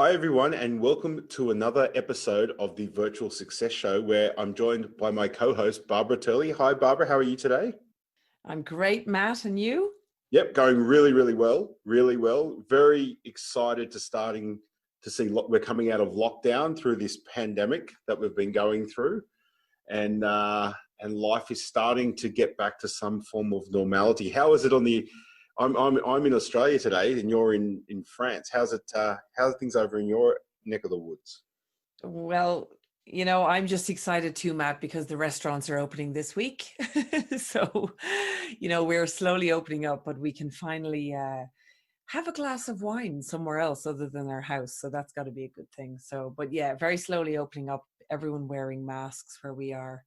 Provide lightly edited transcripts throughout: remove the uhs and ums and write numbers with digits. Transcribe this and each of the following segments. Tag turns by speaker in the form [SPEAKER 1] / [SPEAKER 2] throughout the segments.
[SPEAKER 1] Hi, everyone, and welcome to another episode of the Virtual Success Show where I'm joined by my co-host, Barbara Turley. Hi, Barbara. How are you today?
[SPEAKER 2] I'm great, Matt. And you?
[SPEAKER 1] Yep, going really well, really well. Very excited to see we're coming out of lockdown through this pandemic that we've been going through, and life is starting to get back to some form of normality. How is it on the? I'm in Australia today, and you're in France. How's it? How's things over in your neck of the woods?
[SPEAKER 2] Well, I'm just excited too, Matt, because the restaurants are opening this week. So, we're slowly opening up, but we can finally have a glass of wine somewhere else other than our house. So that's got to be a good thing. So, but yeah, very slowly opening up, everyone wearing masks where we are.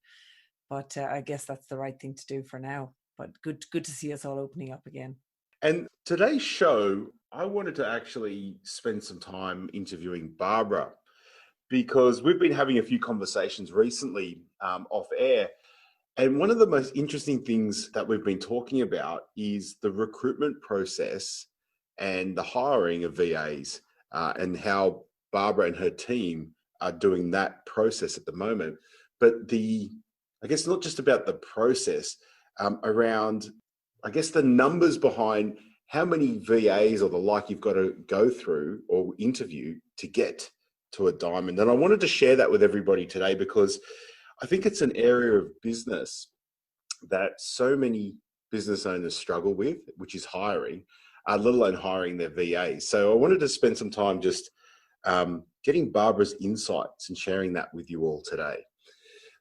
[SPEAKER 2] But I guess that's the right thing to do for now. But good to see us all opening up again.
[SPEAKER 1] And today's show, I wanted to actually spend some time interviewing Barbara because we've been having a few conversations recently off air. And one of the most interesting things that we've been talking about is the recruitment process and the hiring of VAs and how Barbara and her team are doing that process at the moment. But I guess not just about the process around, I guess, the numbers behind how many VAs or the like you've got to go through or interview to get to a diamond. And I wanted to share that with everybody today because I think it's an area of business that so many business owners struggle with, which is hiring, let alone hiring their VAs. So I wanted to spend some time just getting Barbara's insights and sharing that with you all today.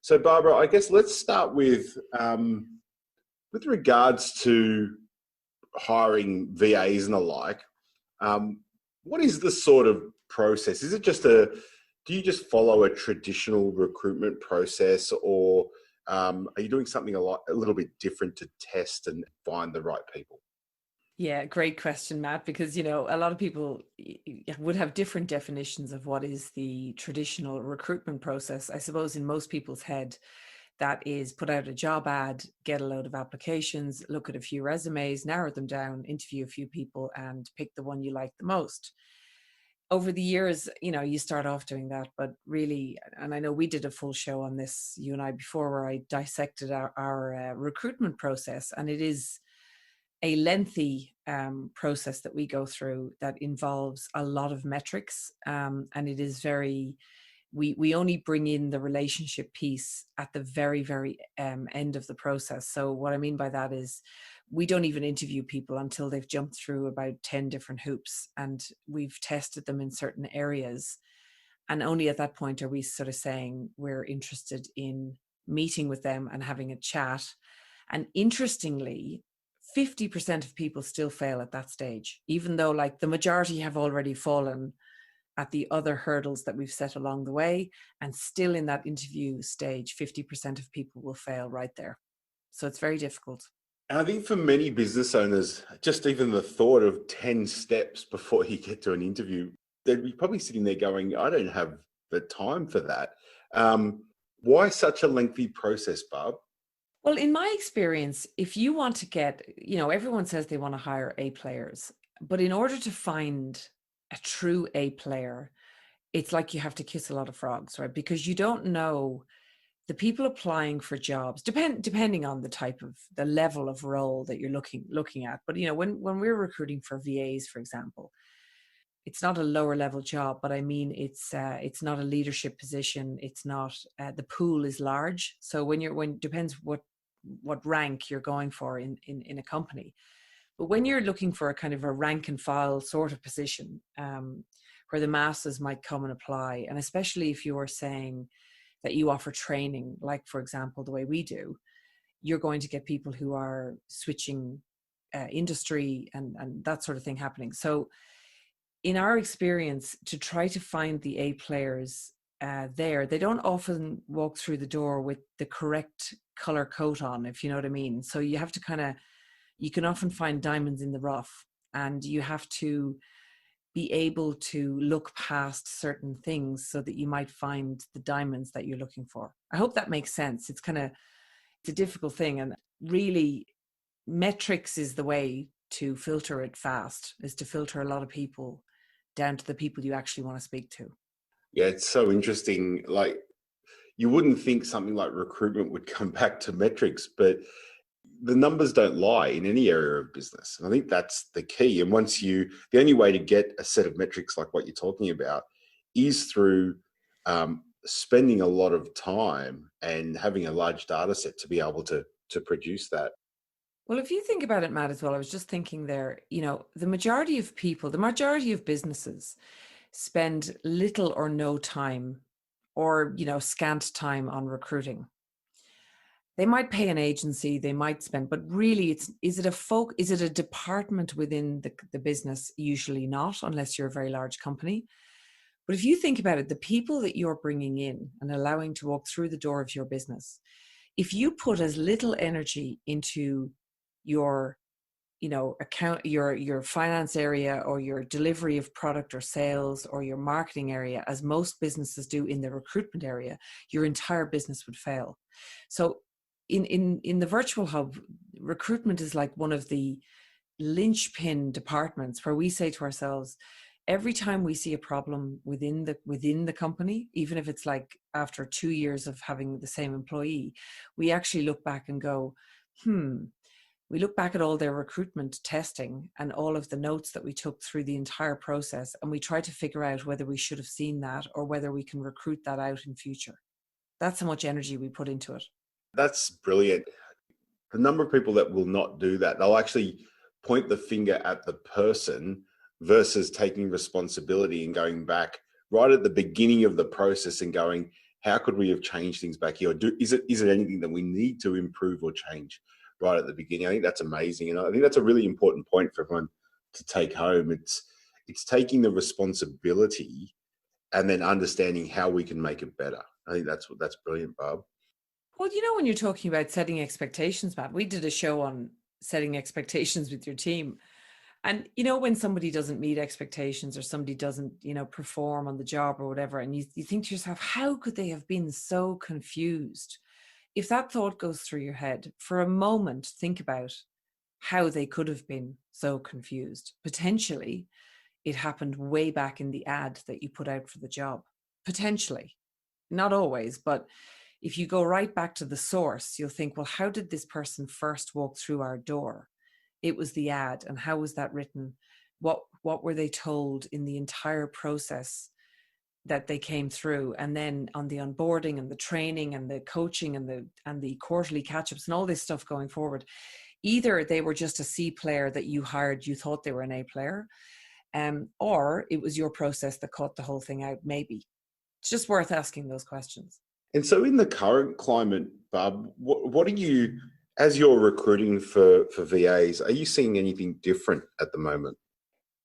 [SPEAKER 1] So Barbara, I guess let's start with regards to hiring VAs and the like. What is the sort of process? Is it do you just follow a traditional recruitment process, or are you doing something a little bit different to test and find the right people?
[SPEAKER 2] Yeah, great question, Matt, because, a lot of people would have different definitions of what is the traditional recruitment process. I suppose in most people's head, that is put out a job ad, get a load of applications, look at a few resumes, narrow them down, interview a few people, and pick the one you like the most. Over the years, you start off doing that, but really, and I know we did a full show on this, you and I, before, where I dissected our recruitment process, and it is a lengthy process that we go through that involves a lot of metrics, and it is we only bring in the relationship piece at the very end of the process. So what I mean by that is we don't even interview people until they've jumped through about 10 different hoops and we've tested them in certain areas, and only at that point are we sort of saying we're interested in meeting with them and having a chat. And interestingly, 50% of people still fail at that stage, even though like the majority have already fallen at the other hurdles that we've set along the way. And still in that interview stage, 50% of people will fail right there. So it's very difficult.
[SPEAKER 1] And I think for many business owners, just even the thought of 10 steps before you get to an interview, they'd be probably sitting there going, I don't have the time for that. Why such a lengthy process, Barb?
[SPEAKER 2] Well, in my experience, if you want to get, everyone says they want to hire A players, but in order to find a true A player, it's like you have to kiss a lot of frogs, right? Because you don't know the people applying for jobs, depending on the level of role that you're looking at. But when we're recruiting for VAs, for example, it's not a lower level job, but I mean it's not a leadership position. It's not the pool is large. So depends what rank you're going for in a company. But when you're looking for a kind of a rank and file sort of position, where the masses might come and apply, and especially if you're saying that you offer training, like for example the way we do, you're going to get people who are switching industry and that sort of thing happening. So in our experience, to try to find the A players they don't often walk through the door with the correct color coat on, if you know what I mean. So you have to you can often find diamonds in the rough, and you have to be able to look past certain things so that you might find the diamonds that you're looking for. I hope that makes sense. It's a difficult thing, and really metrics is the way to filter it fast, is to filter a lot of people down to the people you actually want to speak to.
[SPEAKER 1] Yeah, it's so interesting. Like, you wouldn't think something like recruitment would come back to metrics, but the numbers don't lie in any area of business. And I think that's the key. And the only way to get a set of metrics like what you're talking about is through spending a lot of time and having a large data set to be able to produce that.
[SPEAKER 2] Well, if you think about it, Matt, as well, I was just thinking there, the majority of people, the majority of businesses spend little or no time or, scant time on recruiting. They might pay an agency, they might spend, but really is it a department within the business? Usually not, unless you're a very large company. But if you think about it, the people that you're bringing in and allowing to walk through the door of your business, if you put as little energy into your account, your finance area, or your delivery of product or sales, or your marketing area, as most businesses do in the recruitment area, your entire business would fail. So in the virtual hub, recruitment is like one of the linchpin departments where we say to ourselves, every time we see a problem within the company, even if it's like after 2 years of having the same employee, we actually look back and go, we look back at all their recruitment testing and all of the notes that we took through the entire process, and we try to figure out whether we should have seen that or whether we can recruit that out in future. That's how much energy we put into it.
[SPEAKER 1] That's brilliant. The number of people that will not do that, they'll actually point the finger at the person versus taking responsibility and going back right at the beginning of the process and going, how could we have changed things back here? Is it anything that we need to improve or change right at the beginning? I think that's amazing. And I think that's a really important point for everyone to take home. It's taking the responsibility and then understanding how we can make it better. I think that's brilliant, Barb.
[SPEAKER 2] Well, when you're talking about setting expectations, Matt, we did a show on setting expectations with your team. And, when somebody doesn't meet expectations or somebody doesn't, perform on the job or whatever, and you think to yourself, how could they have been so confused? If that thought goes through your head, for a moment, think about how they could have been so confused. Potentially, it happened way back in the ad that you put out for the job. Potentially. Not always, but if you go right back to the source, you'll think, well, how did this person first walk through our door? It was the ad. And how was that written? What were they told in the entire process that they came through? And then on the onboarding and the training and the coaching and the quarterly catch-ups and all this stuff going forward, either they were just a C player that you hired, you thought they were an A player, or it was your process that caught the whole thing out, maybe. It's just worth asking those questions.
[SPEAKER 1] And so in the current climate, Barb, what are you, as you're recruiting for VAs, are you seeing anything different at the moment?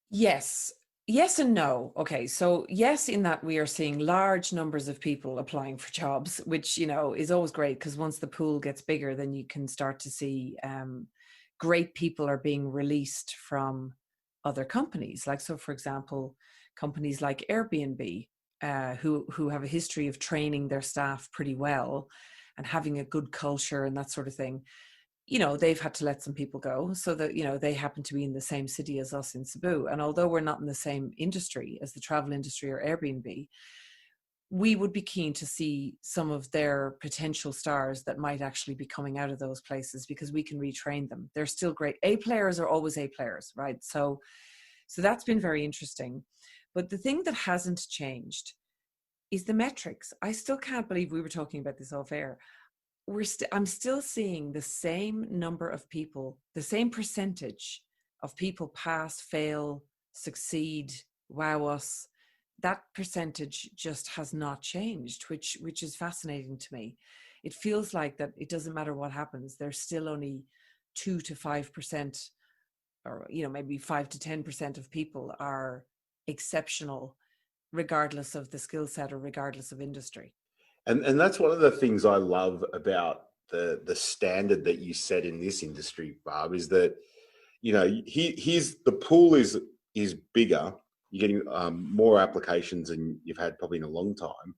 [SPEAKER 2] Yes and no. Okay, so yes, in that we are seeing large numbers of people applying for jobs, which, is always great, because once the pool gets bigger, then you can start to see great people are being released from other companies. Like, so for example, companies like Airbnb, who have a history of training their staff pretty well and having a good culture and that sort of thing, they've had to let some people go so that, they happen to be in the same city as us in Cebu. And although we're not in the same industry as the travel industry or Airbnb, we would be keen to see some of their potential stars that might actually be coming out of those places, because we can retrain them. They're still great. A players are always A players, right? So that's been very interesting. But the thing that hasn't changed is the metrics. I still can't believe we were talking about this off air. I'm still seeing the same number of people, the same percentage of people pass, fail, succeed, wow us. That percentage just has not changed, which is fascinating to me. It feels like that it doesn't matter what happens. There's still only 2 to 5%, or maybe 5 to 10% of people are exceptional, regardless of the skill set or regardless of industry.
[SPEAKER 1] And that's one of the things I love about the standard that you set in this industry, Barb, is that, here's the pool is bigger. You're getting more applications than you've had probably in a long time,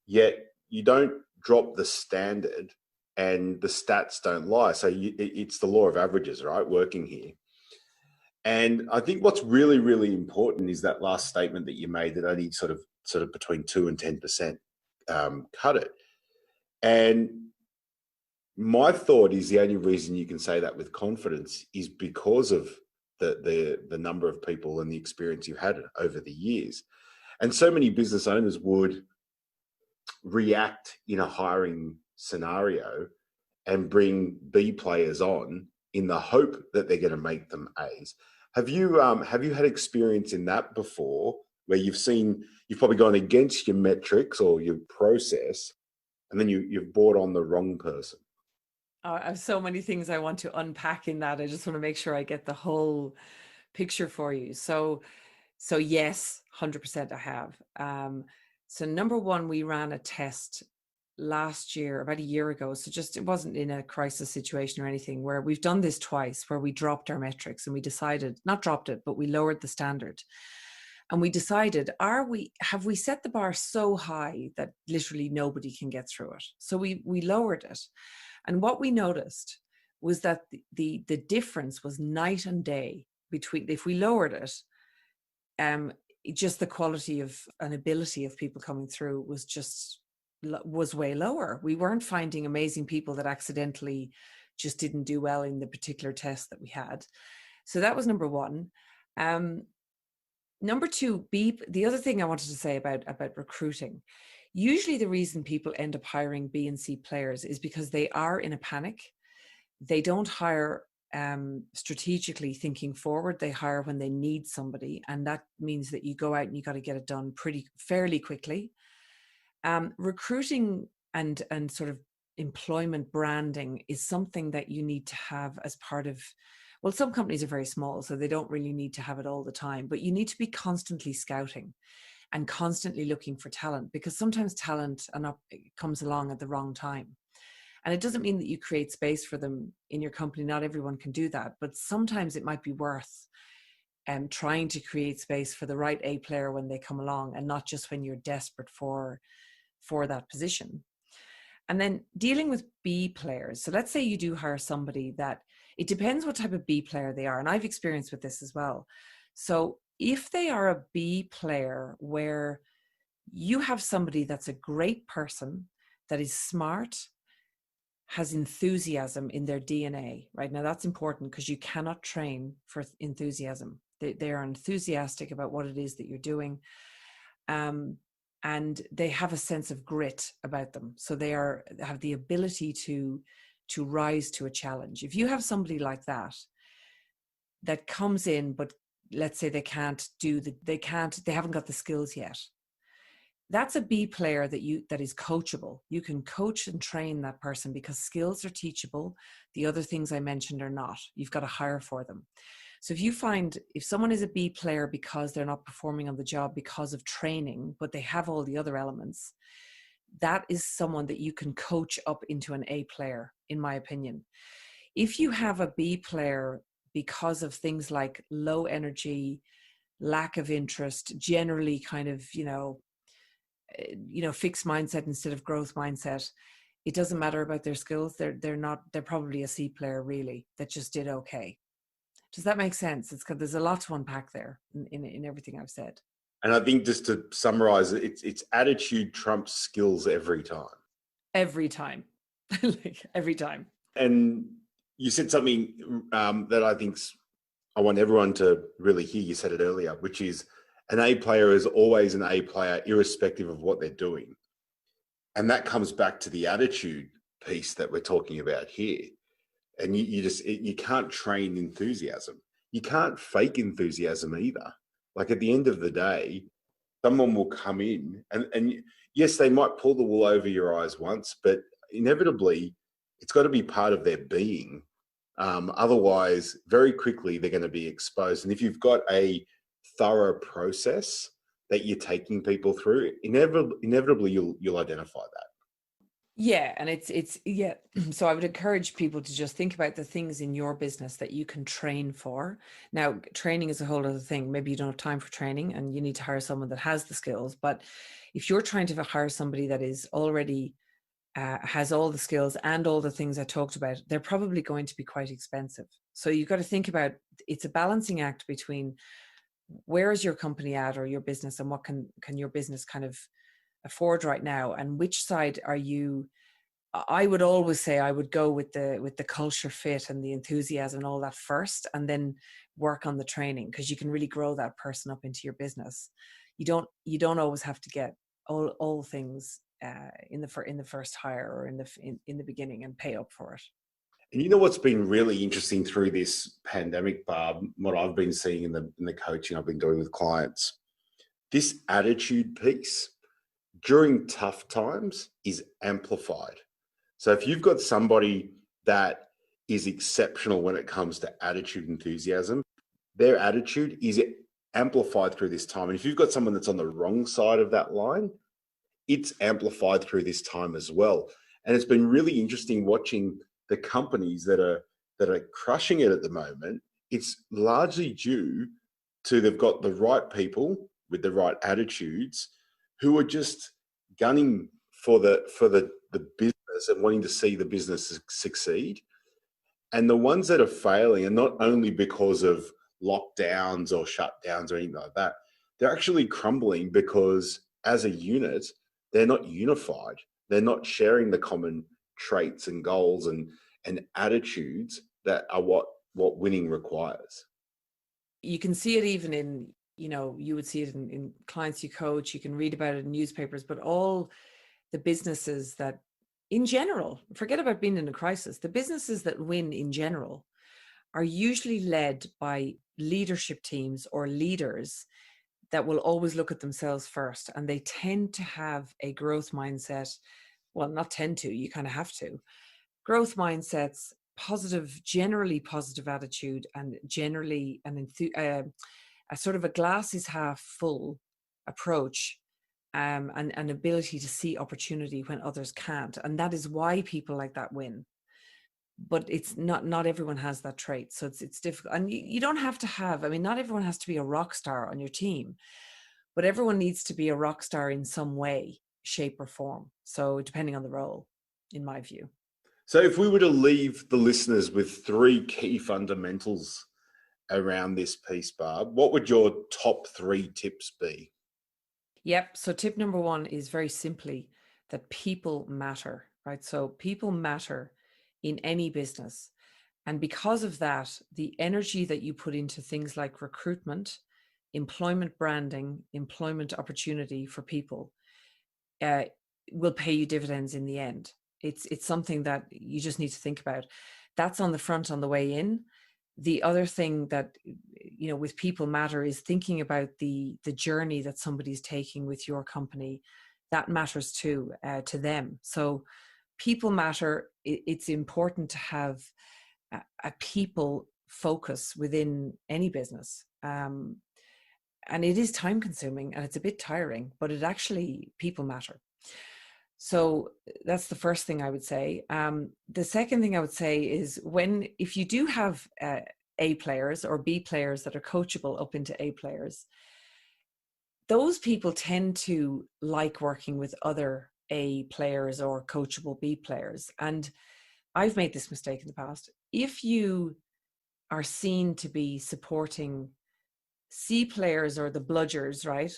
[SPEAKER 1] yet you don't drop the standard and the stats don't lie. So it's the law of averages, right, working here. And I think what's really, really important is that last statement that you made, that only sort of between 2 and 10% cut it. And my thought is the only reason you can say that with confidence is because of the number of people and the experience you've had over the years. And so many business owners would react in a hiring scenario and bring B players on in the hope that they're going to make them A's. Have you had experience in that before, where you've probably gone against your metrics or your process, and then you've brought on the wrong person?
[SPEAKER 2] I have so many things I want to unpack in that. I just want to make sure I get the whole picture for you. So yes, 100% I have. So number one, we ran a test last year, about a year ago. So just, it wasn't in a crisis situation or anything, where we've done this twice, where we dropped our metrics and we decided, not dropped it, but we lowered the standard. And we decided, have we set the bar so high that literally nobody can get through it? So we lowered it. And what we noticed was that the difference was night and day between, if we lowered it, just the quality of an ability of people coming through was way lower. We weren't finding amazing people that accidentally just didn't do well in the particular test that we had. So that was number one. Number two, the other thing I wanted to say about recruiting, usually the reason people end up hiring B and C players is because they are in a panic. They don't hire strategically thinking forward. They hire when they need somebody. And that means that you go out and you got to get it done fairly quickly. Recruiting and sort of employment branding is something that you need to have as part of, well, some companies are very small, so they don't really need to have it all the time, but you need to be constantly scouting and constantly looking for talent, because sometimes talent comes along at the wrong time. And it doesn't mean that you create space for them in your company. Not everyone can do that, but sometimes it might be worth trying to create space for the right A player when they come along, and not just when you're desperate for that position. And then dealing with B players. So let's say you do hire somebody that, it depends what type of B player they are. And I've experienced with this as well. So if they are a B player where you have somebody that's a great person, that is smart, has enthusiasm in their DNA, right? Now that's important, because you cannot train for enthusiasm. They are enthusiastic about what it is that you're doing. And they have a sense of grit about them. So they have the ability to rise to a challenge. If you have somebody like that comes in, but let's say they haven't got the skills yet, that's a B player that is coachable. You can coach and train that person, because skills are teachable. The other things I mentioned are not. You've got to hire for them. So if someone is a B player because they're not performing on the job because of training, but they have all the other elements, that is someone that you can coach up into an A player, in my opinion. If you have a B player because of things like low energy, lack of interest, generally kind of, fixed mindset instead of growth mindset, it doesn't matter about their skills. They're probably a C player, really, that just did okay. Does that make sense? There's a lot to unpack there in everything I've said.
[SPEAKER 1] And I think, just to summarize it, it's attitude trumps skills every time.
[SPEAKER 2] Every time. Like every time.
[SPEAKER 1] And you said something that I want everyone to really hear. You said it earlier, which is, an A player is always an A player, irrespective of what they're doing. And that comes back to the attitude piece that we're talking about here. And you can't train enthusiasm. You can't fake enthusiasm either. Like, at the end of the day, someone will come in and yes, they might pull the wool over your eyes once, but inevitably it's got to be part of their being. Otherwise, very quickly, they're going to be exposed. And if you've got a thorough process that you're taking people through, inevitably you'll identify that.
[SPEAKER 2] Yeah. And it's yeah. So I would encourage people to just think about the things in your business that you can train for. Now, training is a whole other thing. Maybe you don't have time for training and you need to hire someone that has the skills. But if you're trying to hire somebody that is already has all the skills and all the things I talked about, they're probably going to be quite expensive. So you've got to think about, it's a balancing act between where is your company at, or your business, and what can your business kind of afford right now, and which side are you. I would always say I would go with the culture fit and the enthusiasm and all that first, and then work on the training, because you can really grow that person up into your business. You don't always have to get all things in the first hire, or in the beginning, and pay up for it.
[SPEAKER 1] And you know what's been really interesting through this pandemic, Barb, what I've been seeing in the coaching I've been doing with clients, this attitude piece during tough times is amplified. So if you've got somebody that is exceptional when it comes to attitude, enthusiasm, their attitude is amplified through this time. And if you've got someone that's on the wrong side of that line, it's amplified through this time as well. And it's been really interesting watching the companies that are crushing it at the moment. It's largely due to they've got the right people with the right attitudes who are just gunning for the business and wanting to see the business succeed. And the ones that are failing are not only because of lockdowns or shutdowns or anything like that, they're actually crumbling because as a unit, they're not unified. They're not sharing the common traits and goals and attitudes that are what winning requires.
[SPEAKER 2] You can see it even in, you would see it in clients you coach, you can read about it in newspapers, but all the businesses that, in general, forget about being in a crisis, the businesses that win in general are usually led by leadership teams or leaders that will always look at themselves first. And they tend to have a growth mindset. Well, not tend to, you kind of have to. Growth mindsets, generally positive attitude, and generally a sort of a glass is half full approach, and an ability to see opportunity when others can't. And that is why people like that win. But it's not everyone has that trait. So it's difficult. And you don't have to have, not everyone has to be a rock star on your team, but everyone needs to be a rock star in some way, shape or form. So depending on the role, in my view.
[SPEAKER 1] So if we were to leave the listeners with 3 key fundamentals around this piece, Barb, what would your top 3 tips be?
[SPEAKER 2] Yep. So tip number 1 is very simply that people matter, right? So people matter in any business. And because of that, the energy that you put into things like recruitment, employment branding, employment opportunity for people will pay you dividends in the end. It's something that you just need to think about. That's on the front on the way in. The other thing that, with people matter is thinking about the journey that somebody's taking with your company. That matters too, to them. So people matter. It's important to have a people focus within any business. And it is time consuming and it's a bit tiring, but people matter. So that's the first thing I would say. The second thing I would say is if you do have A players or B players that are coachable up into A players, those people tend to like working with other A players or coachable B players. And I've made this mistake in the past. If you are seen to be supporting C players or the bludgers, right?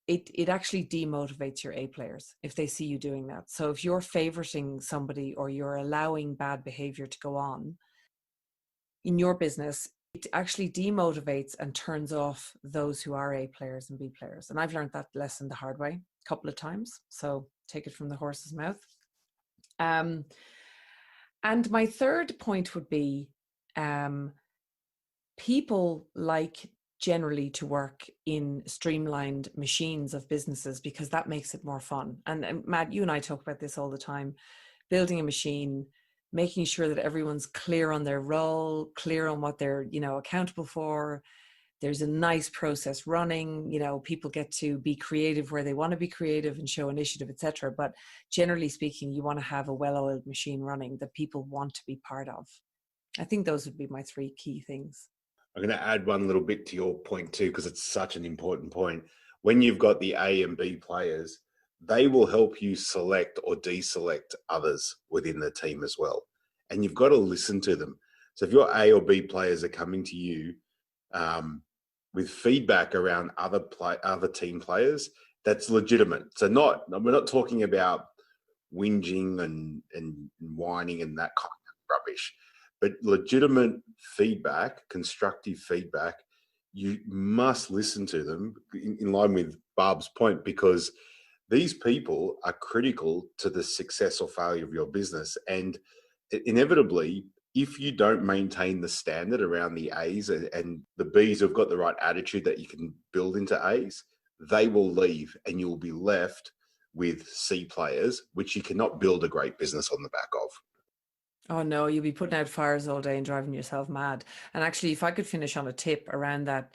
[SPEAKER 2] It actually demotivates your A players if they see you doing that. So if you're favoriting somebody or you're allowing bad behavior to go on in your business, it actually demotivates and turns off those who are A players and B players. And I've learned that lesson the hard way a couple of times. So take it from the horse's mouth. And my third point would be people like generally to work in streamlined machines of businesses because that makes it more fun. And Matt, you and I talk about this all the time, building a machine, making sure that everyone's clear on their role, clear on what they're, accountable for. There's a nice process running, people get to be creative where they want to be creative and show initiative, etc. But generally speaking, you want to have a well-oiled machine running that people want to be part of. I think those would be my 3 key things.
[SPEAKER 1] I'm going to add one little bit to your point too, because it's such an important point. When you've got the A and B players, they will help you select or deselect others within the team as well. And you've got to listen to them. So if your A or B players are coming to you with feedback around other team players, that's legitimate. So we're not talking about whinging and whining and that kind of rubbish, but legitimate feedback, constructive feedback. You must listen to them in line with Barb's point, because these people are critical to the success or failure of your business. And inevitably, if you don't maintain the standard around the A's and the B's who've got the right attitude that you can build into A's, they will leave and you'll be left with C players, which you cannot build a great business on the back of.
[SPEAKER 2] Oh no, you'll be putting out fires all day and driving yourself mad. And actually, if I could finish on a tip around that,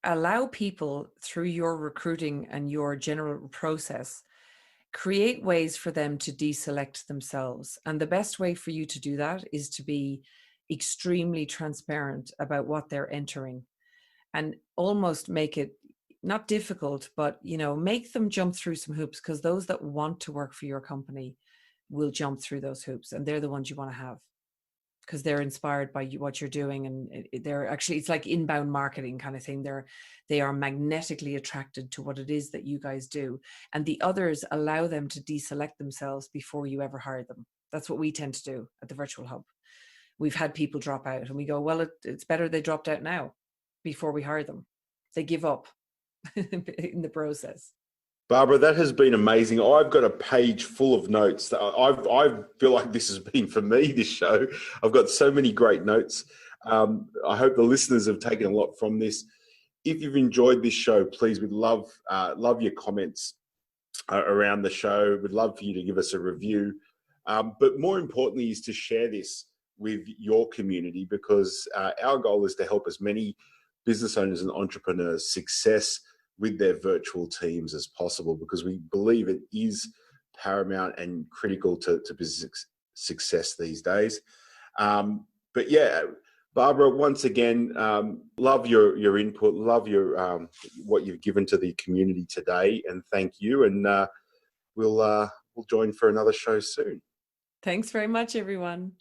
[SPEAKER 2] allow people through your recruiting and your general process, create ways for them to deselect themselves. And the best way for you to do that is to be extremely transparent about what they're entering, and almost make it not difficult, but make them jump through some hoops, because those that want to work for your company will jump through those hoops, and they're the ones you want to have, because they're inspired by what you're doing. And they're actually, it's like inbound marketing kind of thing. They are magnetically attracted to what it is that you guys do, and the others allow them to deselect themselves before you ever hire them. That's what we tend to do at the Virtual Hub. We've had people drop out and we go, well, it's better they dropped out now before we hire them. They give up in the process.
[SPEAKER 1] Barbara, that has been amazing. I've got a page full of notes. I feel like this has been for me, this show. I've got so many great notes. I hope the listeners have taken a lot from this. If you've enjoyed this show, please, we'd love your comments around the show. We'd love for you to give us a review. But more importantly is to share this with your community, because our goal is to help as many business owners and entrepreneurs success with their virtual teams as possible, because we believe it is paramount and critical to business success these days. But yeah, Barbara, once again, love your input, love your what you've given to the community today, and thank you. And we'll join for another show soon.
[SPEAKER 2] Thanks very much, everyone.